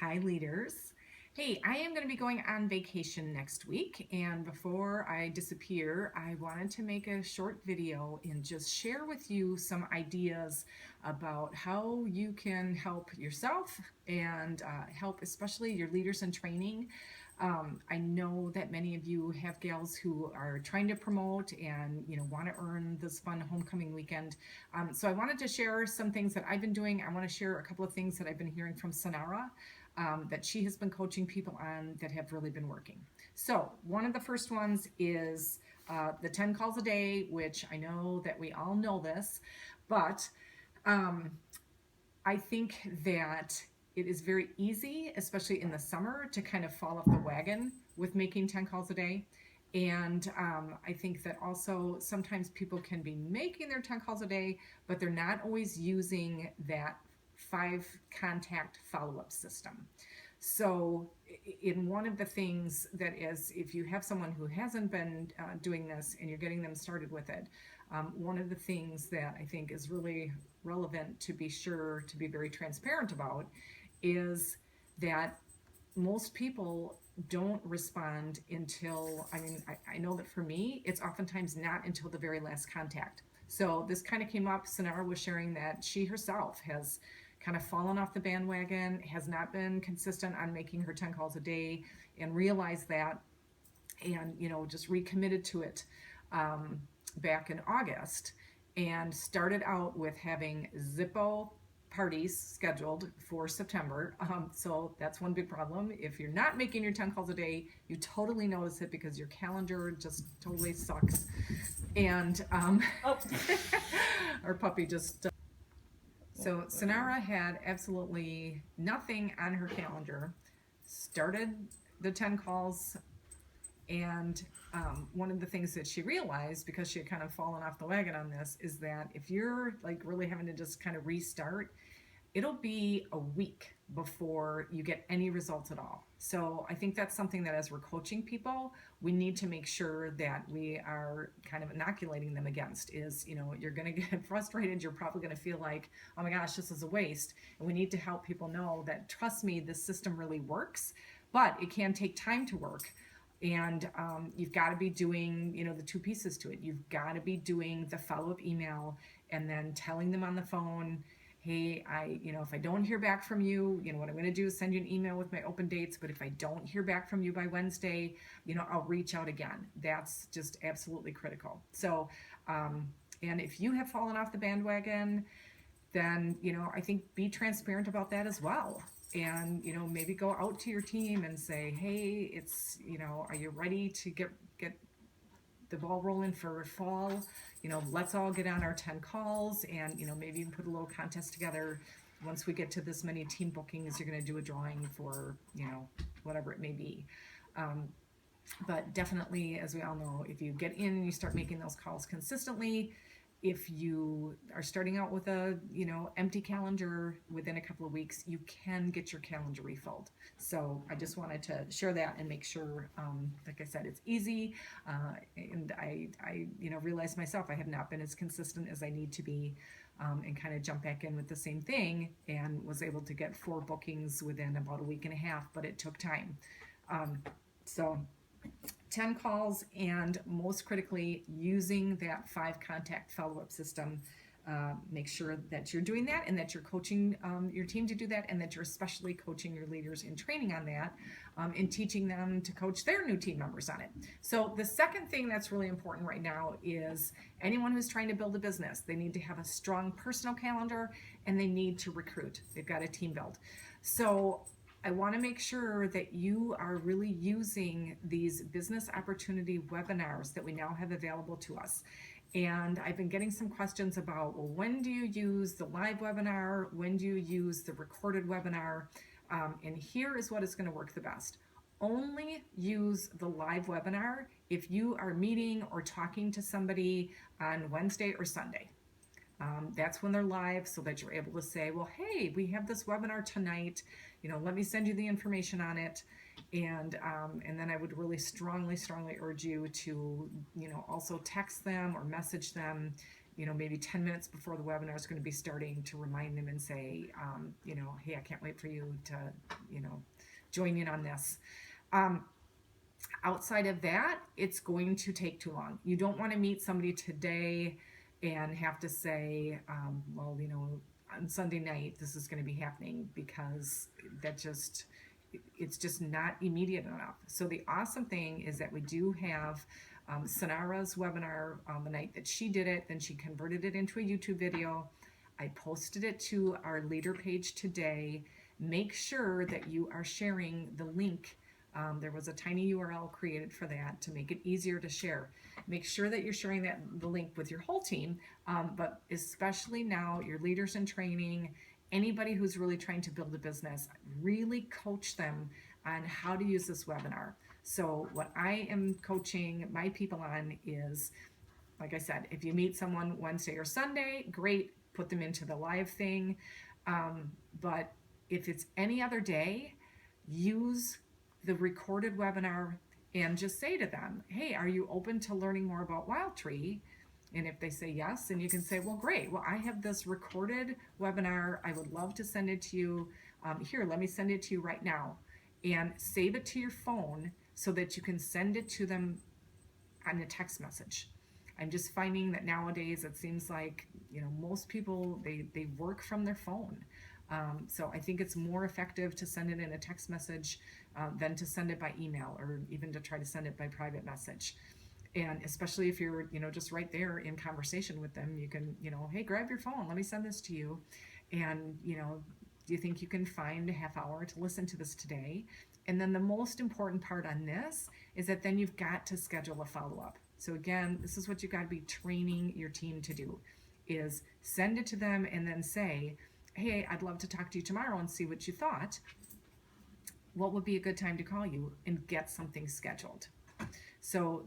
Hi, leaders. Hey, I am going to be going on vacation next week, and before I disappear, I wanted to make a short video and just share with you some ideas about how you can help yourself and help especially your leaders in training. I know that many of you have gals who are trying to promote and want to earn this fun homecoming weekend. So I wanted to share some things that I've been doing. I want to share a couple of things that I've been hearing from Sonara that she has been coaching people on that have really been working. So one of the first ones is the 10 calls a day, which I know that we all know this, but um, I think that it is very easy, especially in the summer, to kind of fall off the wagon with making 10 calls a day. And I think that also sometimes people can be making their 10 calls a day, but they're not always using that 5 contact follow up system. So, in one of the things that is, if you have someone who hasn't been doing this and you're getting them started with it, one of the things that I think is really relevant to be sure to be very transparent about is that most people don't respond until, I know that for me, it's oftentimes not until the very last contact. So this kind of came up. Sonara was sharing that she herself has kind of fallen off the bandwagon, has not been consistent on making her 10 calls a day, and realized that and just recommitted to it um, back in August and started out with having Zippo parties scheduled for September. So that's one big problem. If you're not making your 10 calls a day, you totally notice it because your calendar just totally sucks. And Oh, our puppy just. So Sonara had absolutely nothing on her calendar, started the 10 calls, and one of the things that she realized, because she had kind of fallen off the wagon on this, is that if you're like really having to just kind of restart, it'll be a week before you get any results at all. So I think that's something that as we're coaching people, we need to make sure that we are kind of inoculating them against is, you're going to get frustrated. You're probably going to feel like, oh my gosh, this is a waste. And we need to help people know that, trust me, this system really works, but it can take time to work. And you've got to be doing the two pieces to it. You've got to be doing the follow-up email and then telling them on the phone, hey, if I don't hear back from you, what I'm going to do is send you an email with my open dates. But if I don't hear back from you by Wednesday, I'll reach out again. That's just absolutely critical. So and if you have fallen off the bandwagon, then I think be transparent about that as well. And maybe go out to your team and say, hey, it's are you ready to get the ball rolling for fall? Let's all get on our 10 calls, and maybe even put a little contest together. Once we get to this many team bookings, you're going to do a drawing for whatever it may be. um, but definitely, as we all know, if you get in and you start making those calls consistently, if you are starting out with a empty calendar, within a couple of weeks you can get your calendar refilled. So I just wanted to share that and make sure, like I said, it's easy. And I realized myself I have not been as consistent as I need to be, and kind of jump back in with the same thing, and was able to get 4 bookings within about a week and a half, but it took time. So 10 calls, and most critically, using that 5 contact follow up system. Make sure that you're doing that, and that you're coaching your team to do that, and that you're especially coaching your leaders in training on that, and teaching them to coach their new team members on it. So, the second thing that's really important right now is anyone who's trying to build a business, they need to have a strong personal calendar, and they need to recruit. They've got a team build. So, I want to make sure that you are really using these business opportunity webinars that we now have available to us. And I've been getting some questions about, well, when do you use the live webinar? When do you use the recorded webinar? And here is what is going to work the best. Only use the live webinar if you are meeting or talking to somebody on Wednesday or Sunday. That's when they're live, so that you're able to say, well, hey, we have this webinar tonight, let me send you the information on it. And then I would really strongly urge you to also text them or message them maybe 10 minutes before the webinar is going to be starting, to remind them and say, hey, I can't wait for you to, join in on this. Outside of that, it's going to take too long. You don't want to meet somebody today and have to say, on Sunday night, this is going to be happening, because it's just not immediate enough. So the awesome thing is that we do have Sanara's webinar on the night that she did it. Then she converted it into a YouTube video. I posted it to our leader page today. Make sure that you are sharing the link. There was a tiny URL created for that to make it easier to share. Make sure that you're sharing the link with your whole team, but especially now, your leaders in training, anybody who's really trying to build a business, really coach them on how to use this webinar. So what I am coaching my people on is, like I said, if you meet someone Wednesday or Sunday, great, put them into the live thing. But if it's any other day, use the recorded webinar and just say to them, hey, are you open to learning more about WildTree? And if they say yes, then you can say, well, great. Well, I have this recorded webinar. I would love to send it to you. Here, let me send it to you right now. And save it to your phone so that you can send it to them on a text message. I'm just finding that nowadays it seems like, most people, they work from their phone. So I think it's more effective to send it in a text message than to send it by email, or even to try to send it by private message. And especially if you're, just right there in conversation with them, you can, hey, grab your phone, let me send this to you. And, do you think you can find a half hour to listen to this today? And then the most important part on this is that then you've got to schedule a follow-up. So again, this is what you've got to be training your team to do, is send it to them and then say, hey, I'd love to talk to you tomorrow and see what you thought. What would be a good time to call you, and get something scheduled? So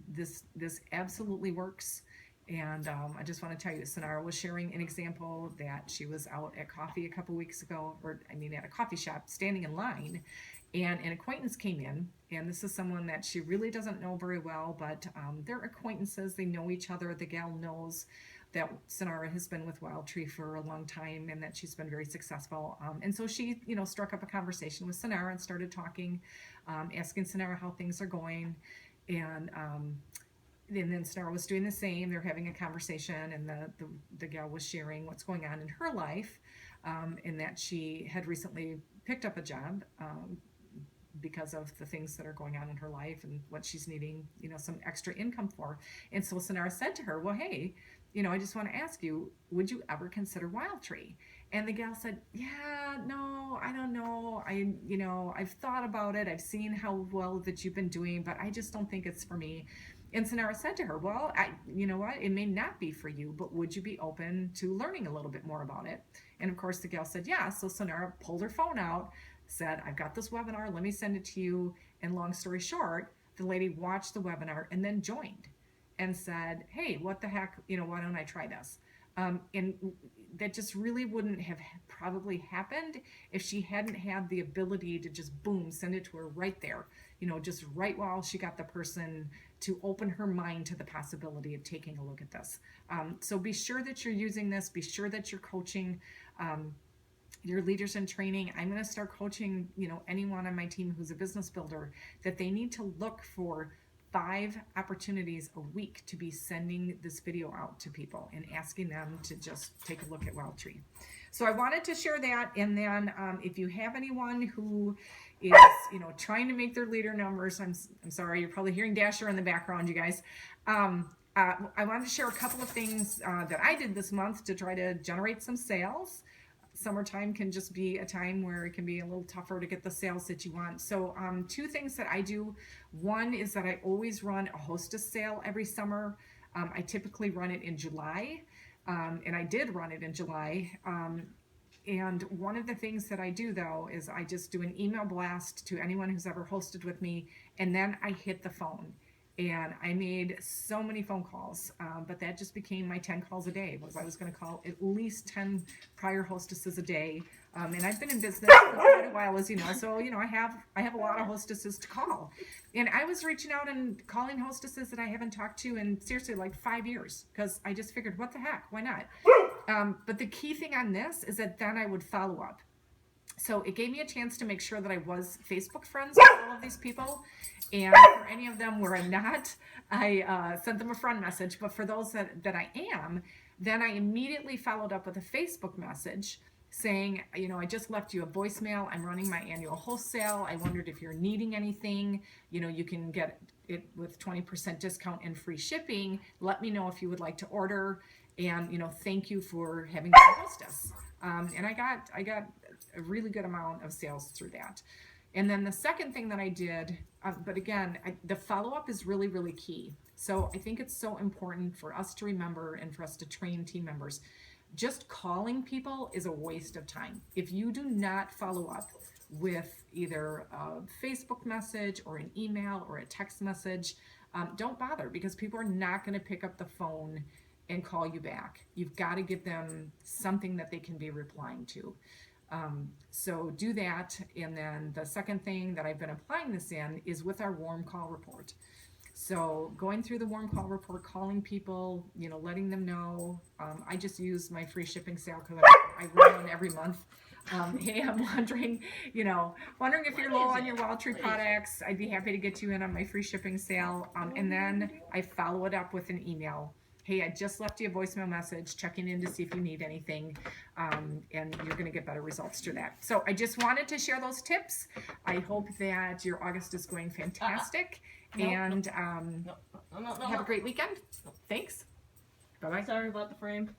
this absolutely works. And I just want to tell you, Sanara was sharing an example that she was out at coffee a couple weeks ago, at a coffee shop, standing in line, and an acquaintance came in, and this is someone that she really doesn't know very well, but they're acquaintances. They know each other. The gal knows that Sanara has been with WildTree for a long time, and that she's been very successful. And so she, struck up a conversation with Sanara and started talking, asking Sanara how things are going. And then Sanara was doing the same. They're having a conversation, and the gal was sharing what's going on in her life, and that she had recently picked up a job because of the things that are going on in her life and what she's needing, some extra income for. And so Sanara said to her, well, hey, I just want to ask you, would you ever consider WildTree? And the gal said, yeah, no, I don't know. I've thought about it. I've seen how well that you've been doing, but I just don't think it's for me. And Sanara said to her, well, you know what? It may not be for you, but would you be open to learning a little bit more about it? And of course the gal said, yeah. So Sanara pulled her phone out, said, I've got this webinar. Let me send it to you. And long story short, the lady watched the webinar and then joined and said, hey, what the heck, why don't I try this? And that just really wouldn't have probably happened if she hadn't had the ability to just boom, send it to her right there, just right while she got the person to open her mind to the possibility of taking a look at this. So be sure that you're using this. Be sure that you're coaching your leaders in training. I'm going to start coaching, anyone on my team who's a business builder, that they need to look for 5 opportunities a week to be sending this video out to people and asking them to just take a look at WildTree. So I wanted to share that. And then if you have anyone who is, trying to make their leader numbers, I'm sorry, you're probably hearing Dasher in the background, you guys. I wanted to share a couple of things that I did this month to try to generate some sales. Summertime can just be a time where it can be a little tougher to get the sales that you want. So 2 things that I do. One is that I always run a hostess sale every summer. I typically run it in July, and I did run it in July. And one of the things that I do, though, is I just do an email blast to anyone who's ever hosted with me, and then I hit the phone. And I made so many phone calls, but that just became my 10 calls a day. Was I was going to call at least 10 prior hostesses a day. And I've been in business for quite a while, as you know. So I have a lot of hostesses to call, and I was reaching out and calling hostesses that I haven't talked to in seriously like 5 years, because I just figured, what the heck, why not? But the key thing on this is that then I would follow up. So it gave me a chance to make sure that I was Facebook friends with all of these people. And for any of them where I'm not, I sent them a friend message. But for those that I am, then I immediately followed up with a Facebook message saying, I just left you a voicemail. I'm running my annual wholesale. I wondered if you're needing anything. You can get it with 20% discount and free shipping. Let me know if you would like to order. And, thank you for having me host us. And I got a really good amount of sales through that. And then the second thing that I did, but again, the follow-up is really, really key. So I think it's so important for us to remember and for us to train team members. Just calling people is a waste of time. If you do not follow up with either a Facebook message or an email or a text message, don't bother, because people are not going to pick up the phone and call you back. You've got to give them something that they can be replying to. So do that. And then the second thing that I've been applying this in is with our warm call report. So going through the warm call report, calling people, letting them know. I just use my free shipping sale because I run one every month. Hey, I'm wondering if you're low on your Wild Tree products. I'd be happy to get you in on my free shipping sale. And then I follow it up with an email. Hey, I just left you a voicemail message, checking in to see if you need anything, and you're going to get better results through that. So I just wanted to share those tips. I hope that your August is going fantastic, and have a great weekend. Thanks. Bye-bye. Sorry about the frame.